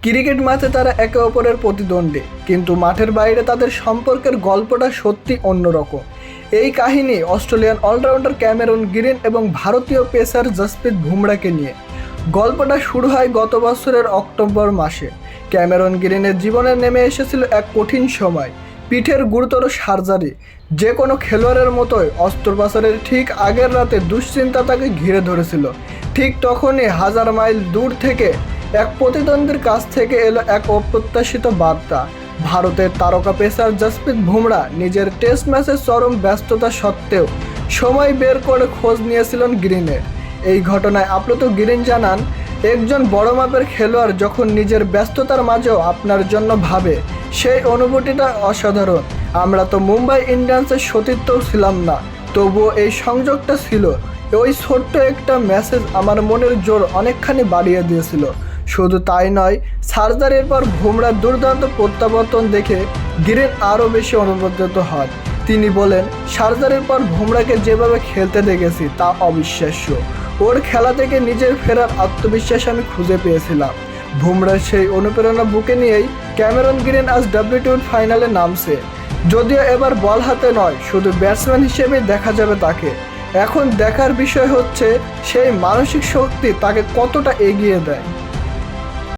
Cricket ম্যাচে তারা একে অপরের প্রতিদ্বন্দ্বী, কিন্তু মাঠের বাইরে তাদের সম্পর্কের গল্পটা সত্যি অন্যরকম। এই কাহিনী অস্ট্রেলিয়ান অলরাউন্ডার ক্যামেরন গ্রিন এবং ভারতীয় পেসার জসপ্রীত বুমরাকে নিয়ে। গল্পটা শুরু হয় গত বছরের অক্টোবর মাসে। ক্যামেরন গ্রিনের জীবনে নেমে এসেছিল এক কঠিন সময়, পিঠের গুরুতর সার্জারি। যে কোনো খেলোয়াড়ের মতোই অস্ত্রোপচারের ঠিক আগের রাতে দুশ্চিন্তা তাকে ঘিরে ধরেছিল। ঠিক তখনই হাজার মাইল দূর থেকে এক প্রতিদ্বন্দ্বীর কাছ থেকে এলো এক অপ্রত্যাশিত বার্তা। ভারতের তারকা পেসার জসপ্রীত বুমরা নিজের টেস্ট ম্যাচের চরম ব্যস্ততা সত্ত্বেও সময় বের করে খোঁজ নিয়েছিলেন গ্রিনের। এই ঘটনায় আপ্লুত গ্রিন জানান, একজন বড় মাপের খেলোয়াড় যখন নিজের ব্যস্ততার মাঝেও আপনার জন্য ভাবে, সেই অনুভূতিটা অসাধারণ। আমরা তো মুম্বাই ইন্ডিয়ান্সের সতীর্থও ছিলাম না, তবুও এই সংযোগটা ছিল। ওই ছোট্ট একটা মেসেজ আমার মনের জোর অনেকখানি বাড়িয়ে দিয়েছিল। শুধু তাই নয়, সার্জারির পর বুমরার দুর্দান্ত প্রত্যাবর্তন দেখে গ্রিন আরও বেশি অনুপ্রাণিত হন। তিনি বলেন, সার্জারির পর বুমরাকে যেভাবে খেলতে দেখেছি তা অবিশ্বাস্য। ওর খেলা থেকে নিজের ফেরার আত্মবিশ্বাস আমি খুঁজে পেয়েছিলাম। বুমরার সেই অনুপ্রেরণা বুকে নিয়েই ক্যামেরন গ্রিন আজ WTA ফাইনালে নামছে। যদিও এবার বল হাতে নয়, শুধু ব্যাটসম্যান হিসেবেই দেখা যাবে তাকে। এখন দেখার বিষয় হচ্ছে সেই মানসিক শক্তি তাকে কতটা এগিয়ে দেয়।